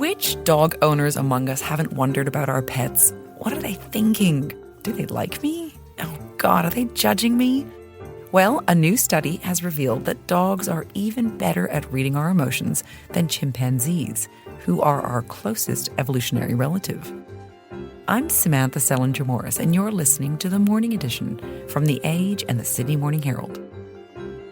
Which dog owners among us haven't wondered about our pets? What are they thinking? Do they like me? Oh God, are they judging me? Well, a new study has revealed that dogs are even better at reading our emotions than chimpanzees, who are our closest evolutionary relative. I'm Samantha Selinger-Morris, and you're listening to the Morning Edition from The Age and the Sydney Morning Herald.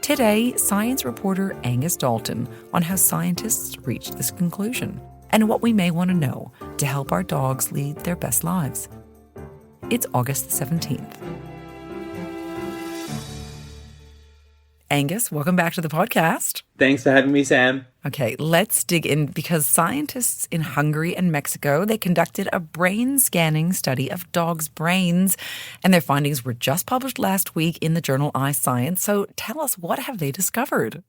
Today, science reporter Angus Dalton on how scientists reached this conclusion and what we may want to know to help our dogs lead their best lives. It's August the 17th. Angus, welcome back to the podcast. Thanks for having me, Sam. Okay, let's dig in because scientists in Hungary and Mexico, they conducted a brain scanning study of dogs' brains, and their findings were just published last week in the journal iScience. So tell us, what have they discovered?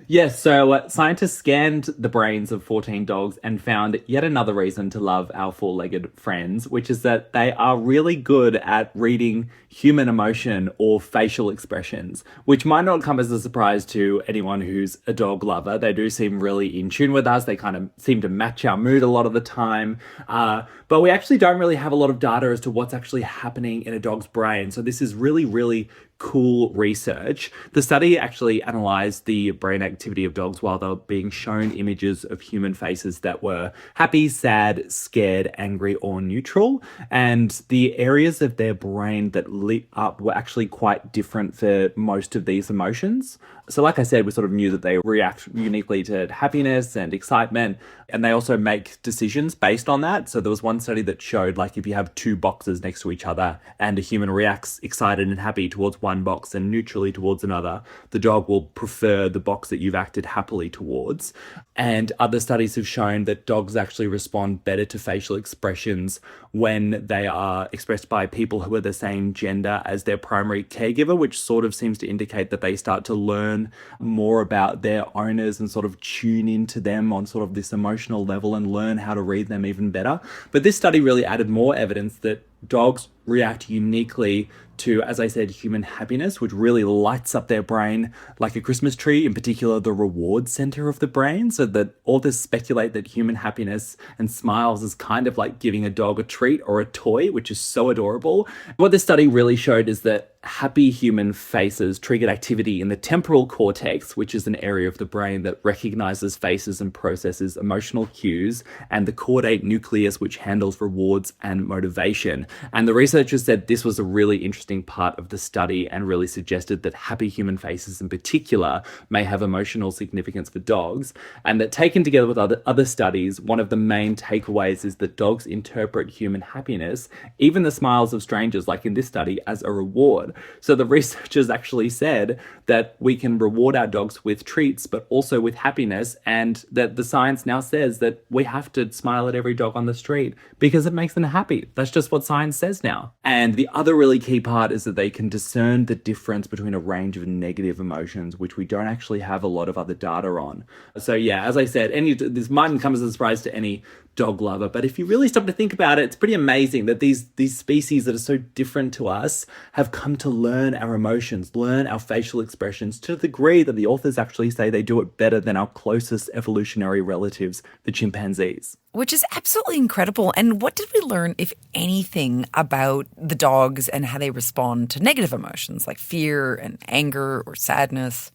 Yes, so scientists scanned the brains of 14 dogs and found yet another reason to love our four-legged friends, which is that they are really good at reading human emotion or facial expressions, which might not come as a surprise to anyone who's a dog lover. They do seem really in tune with us. They kind of seem to match our mood a lot of the time. But we actually don't really have a lot of data as to what's actually happening in a dog's brain. So this is really cool research. The study actually analysed the brain activity of dogs while they were being shown images of human faces that were happy, sad, scared, angry, or neutral. And the areas of their brain that lit up were actually quite different for most of these emotions. So like I said, we sort of knew that they react uniquely to happiness and excitement, and they also make decisions based on that. So there was one study that showed, like, if you have two boxes next to each other and a human reacts excited and happy towards one box and neutrally towards another, the dog will prefer the box that you've acted happily towards. And other studies have shown that dogs actually respond better to facial expressions when they are expressed by people who are the same gender as their primary caregiver, which sort of seems to indicate that they start to learn more about their owners and sort of tune into them on sort of this emotional level and learn how to read them even better. But this study really added more evidence that dogs react uniquely to, as I said, human happiness, which really lights up their brain like a Christmas tree, in particular the reward center of the brain. So that authors speculate that human happiness and smiles is kind of like giving a dog a treat or a toy, which is so adorable. What this study really showed is that happy human faces triggered activity in the temporal cortex, which is an area of the brain that recognizes faces and processes emotional cues, and the caudate nucleus, which handles rewards and motivation. And the researchers said this was a really interesting part of the study and really suggested that happy human faces in particular may have emotional significance for dogs, and that taken together with other studies, one of the main takeaways is that dogs interpret human happiness, even the smiles of strangers, like in this study, as a reward. So the researchers actually said that we can reward our dogs with treats, but also with happiness, and that the science now says that we have to smile at every dog on the street because it makes them happy. That's just what science says now. And the other really key part is that they can discern the difference between a range of negative emotions, which we don't actually have a lot of other data on. So yeah, as I said, this mightn't come as a surprise to any dog lover, but if you really stop to think about it, it's pretty amazing that these species that are so different to us have come to learn our emotions, learn our facial expressions to the degree that the authors actually say they do it better than our closest evolutionary relatives, the chimpanzees. Which is absolutely incredible. And what did we learn, if anything, about the dogs and how they respond to negative emotions like fear and anger or sadness?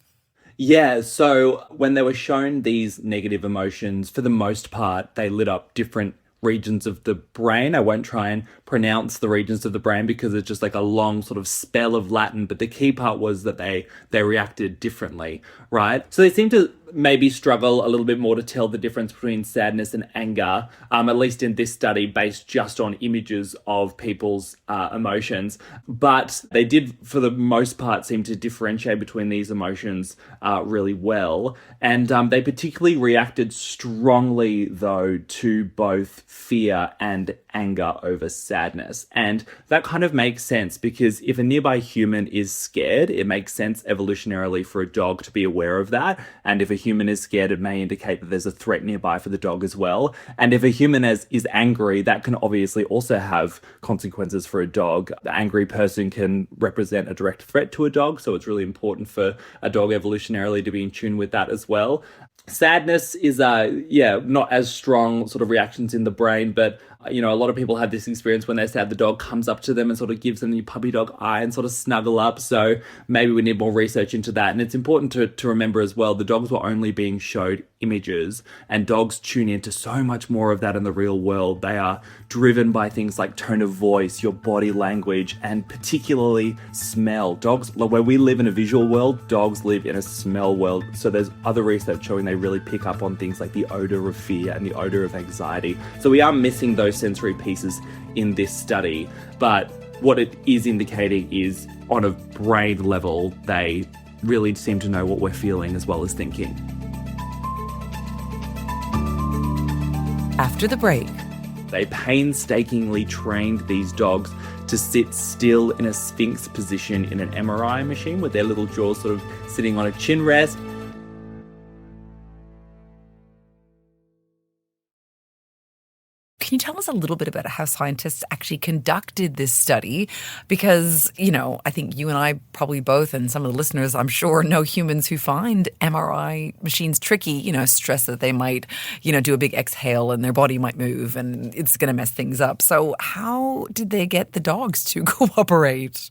Yeah, so when they were shown these negative emotions, for the most part, they lit up different regions of the brain. I won't try and pronounce the regions of the brain because it's just like a long sort of spell of Latin, but the key part was that they reacted differently, right? So they seem to maybe struggle a little bit more to tell the difference between sadness and anger, at least in this study based just on images of people's emotions. But they did, for the most part, seem to differentiate between these emotions really well. And they particularly reacted strongly, though, to both fear and anger over sadness. And that kind of makes sense because if a nearby human is scared, it makes sense evolutionarily for a dog to be aware of that. And if a human is scared, it may indicate that there's a threat nearby for the dog as well. And if a human is angry, that can obviously also have consequences for a dog. The angry person can represent a direct threat to a dog, so it's really important for a dog evolutionarily to be in tune with that as well. Sadness is not as strong sort of reactions in the brain, but a lot of people have this experience when they're sad, the dog comes up to them and sort of gives them the puppy dog eye and sort of snuggle up. So maybe we need more research into that. And it's important to remember as well, the dogs were only being showed images, and dogs tune into so much more of that in the real world. They are driven by things like tone of voice, your body language, and particularly smell. Dogs, where we live in a visual world, dogs live in a smell world. So there's other research showing they really pick up on things like the odor of fear and the odor of anxiety. So we are missing those sensory pieces in this study, but what it is indicating is on a brain level, they really seem to know what we're feeling as well as thinking. After the break, they painstakingly trained these dogs to sit still in a sphinx position in an MRI machine with their little jaws sort of sitting on a chin rest. Can you tell us a little bit about how scientists actually conducted this study? Because, I think you and I probably both, and some of the listeners, I'm sure, know humans who find MRI machines tricky, stress that they might, do a big exhale and their body might move and it's going to mess things up. So how did they get the dogs to cooperate?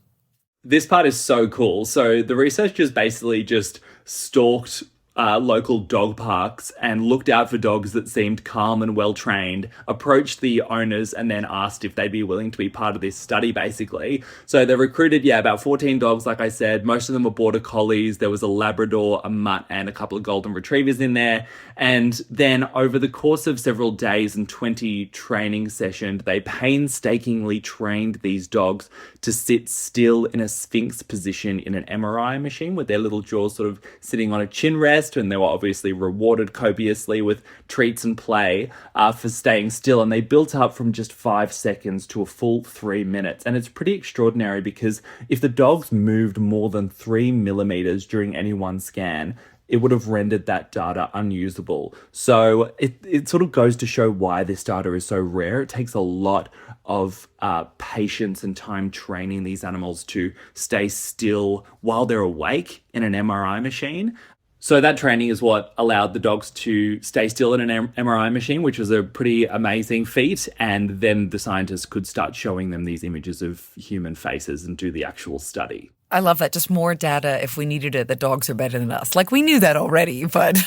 This part is so cool. So the researchers basically just stalked local dog parks and looked out for dogs that seemed calm and well trained, approached the owners and then asked if they'd be willing to be part of this study, basically. So they recruited, about 14 dogs, like I said. Most of them were border collies. There was a Labrador, a mutt, and a couple of golden retrievers in there. And then over the course of several days and 20 training sessions, they painstakingly trained these dogs to sit still in a sphinx position in an MRI machine with their little jaws sort of sitting on a chin rest. And they were obviously rewarded copiously with treats and play for staying still. And they built up from just 5 seconds to a full 3 minutes. And it's pretty extraordinary because if the dogs moved more than 3 millimeters during any one scan, it would have rendered that data unusable. So it sort of goes to show why this data is so rare. It takes a lot of patience and time training these animals to stay still while they're awake in an MRI machine. So that training is what allowed the dogs to stay still in an MRI machine, which was a pretty amazing feat. And then the scientists could start showing them these images of human faces and do the actual study. I love that. Just more data if we needed it. The dogs are better than us. Like, we knew that already, but...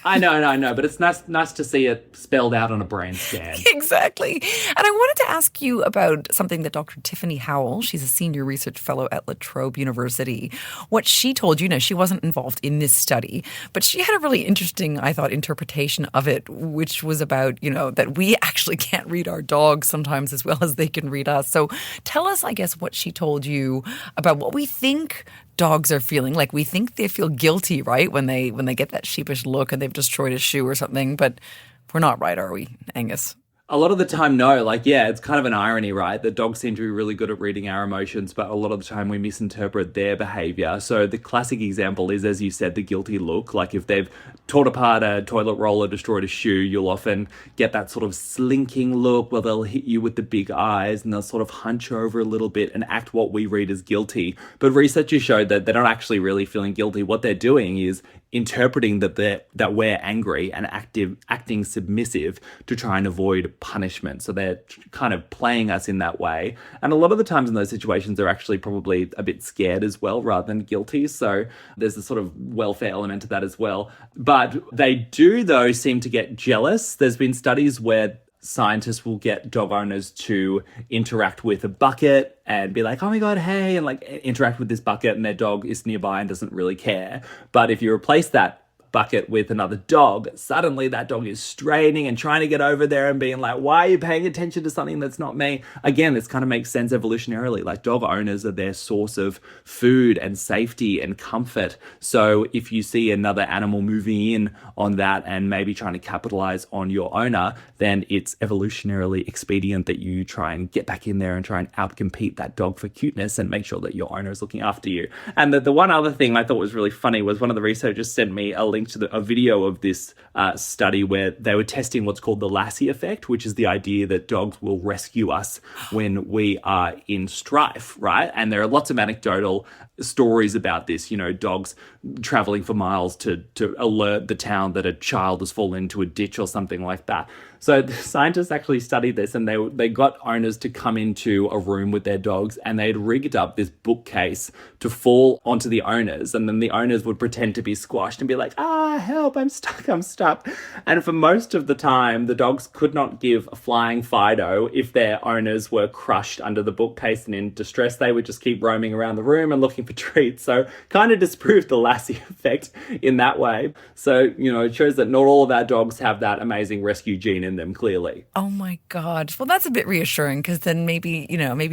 I know, but it's nice to see it spelled out on a brain scan. Exactly. And I wanted to ask you about something that Dr. Tiffany Howell, she's a senior research fellow at La Trobe University, what she told you. She wasn't involved in this study, but she had a really interesting, I thought, interpretation of it, which was about, that we actually can't read our dogs sometimes as well as they can read us. So tell us, I guess, what she told you about what we think dogs are feeling. Like, we think they feel guilty, right, when they get that sheepish look and they've destroyed a shoe or something, but we're not, right, are we, Angus? A lot of the time, no. It's kind of an irony, right? The dogs seem to be really good at reading our emotions, but a lot of the time we misinterpret their behavior. So the classic example is, as you said, the guilty look. Like, if they've torn apart a toilet roll or destroyed a shoe, you'll often get that sort of slinking look where they'll hit you with the big eyes and they'll sort of hunch over a little bit and act what we read as guilty. But researchers showed that they're not actually really feeling guilty. What they're doing is interpreting that we're angry and acting submissive to try and avoid punishment. So they're kind of playing us in that way. And a lot of the times in those situations, they're actually probably a bit scared as well rather than guilty. So there's a sort of welfare element to that as well. But they do, though, seem to get jealous. There's been studies where scientists will get dog owners to interact with a bucket and be like, oh my God, hey, and like interact with this bucket, and their dog is nearby and doesn't really care. But if you replace that bucket with another dog, suddenly that dog is straining and trying to get over there and being like, why are you paying attention to something that's not me? Again, this kind of makes sense evolutionarily. Like, dog owners are their source of food and safety and comfort. So if you see another animal moving in on that and maybe trying to capitalize on your owner, then it's evolutionarily expedient that you try and get back in there and try and outcompete that dog for cuteness and make sure that your owner is looking after you. And the one other thing I thought was really funny was one of the researchers sent me a link to a video of this study where they were testing what's called the Lassie effect, which is the idea that dogs will rescue us when we are in strife, right? And there are lots of anecdotal stories about this, dogs traveling for miles to alert the town that a child has fallen into a ditch or something like that. So the scientists actually studied this, and they got owners to come into a room with their dogs, and they'd rigged up this bookcase to fall onto the owners, and then the owners would pretend to be squashed and be like, help, I'm stuck. And for most of the time, the dogs could not give a flying Fido if their owners were crushed under the bookcase and in distress. They would just keep roaming around the room and looking for treats. So kind of disproved the Lassie effect in that way. So, it shows that not all of our dogs have that amazing rescue gene in them, clearly. Oh my God. Well, that's a bit reassuring, because then maybe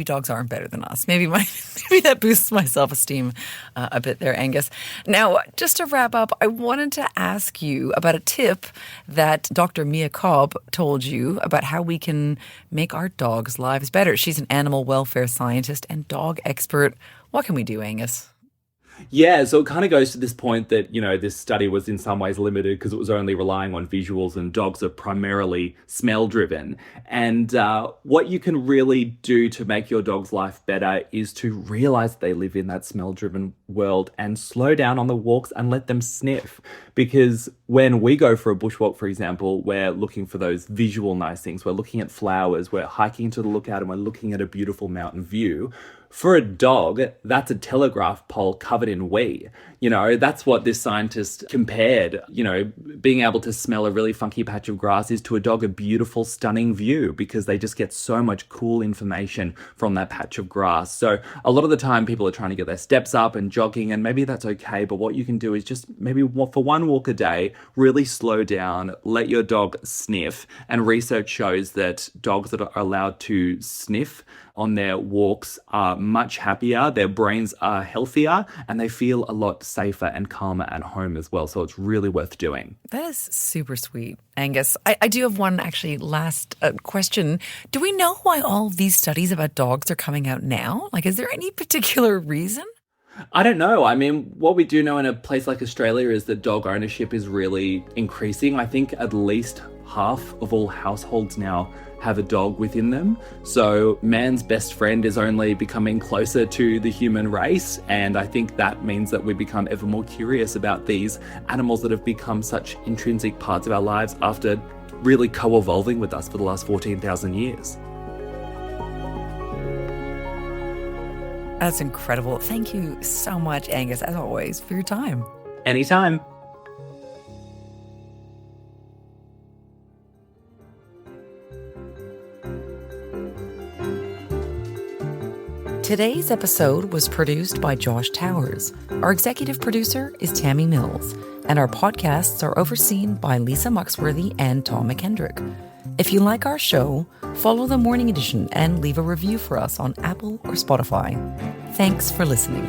dogs aren't better than us. Maybe that boosts my self-esteem a bit there, Angus. Now, just to wrap up, I wanted to ask you about a tip that Dr. Mia Cobb told you about how we can make our dogs' lives better. She's an animal welfare scientist and dog expert. What can we do, Angus? Yeah, so it kind of goes to this point that, this study was in some ways limited because it was only relying on visuals, and dogs are primarily smell-driven. And what you can really do to make your dog's life better is to realize they live in that smell-driven world and slow down on the walks and let them sniff. Because when we go for a bushwalk, for example, we're looking for those visual nice things. We're looking at flowers, we're hiking to the lookout, and we're looking at a beautiful mountain view. For a dog, that's a telegraph pole covered in wee. That's what this scientist compared. Being able to smell a really funky patch of grass is to a dog a beautiful, stunning view, because they just get so much cool information from that patch of grass. So a lot of the time people are trying to get their steps up and jogging, and maybe that's okay. But what you can do is just maybe for one walk a day, really slow down, let your dog sniff. And research shows that dogs that are allowed to sniff on their walks are much happier, their brains are healthier, and they feel a lot safer and calmer at home as well. So it's really worth doing. That is super sweet, Angus. I do have one actually last question. Do we know why all of these studies about dogs are coming out now? Is there any particular reason? I don't know. I mean, what we do know in a place like Australia is that dog ownership is really increasing. I think at least half of all households now have a dog within them. So man's best friend is only becoming closer to the human race. And I think that means that we become ever more curious about these animals that have become such intrinsic parts of our lives after really co-evolving with us for the last 14,000 years. That's incredible. Thank you so much, Angus, as always, for your time. Anytime. Today's episode was produced by Josh Towers. Our executive producer is Tammy Mills, and our podcasts are overseen by Lisa Muxworthy and Tom McKendrick. If you like our show, follow The Morning Edition and leave a review for us on Apple or Spotify. Thanks for listening.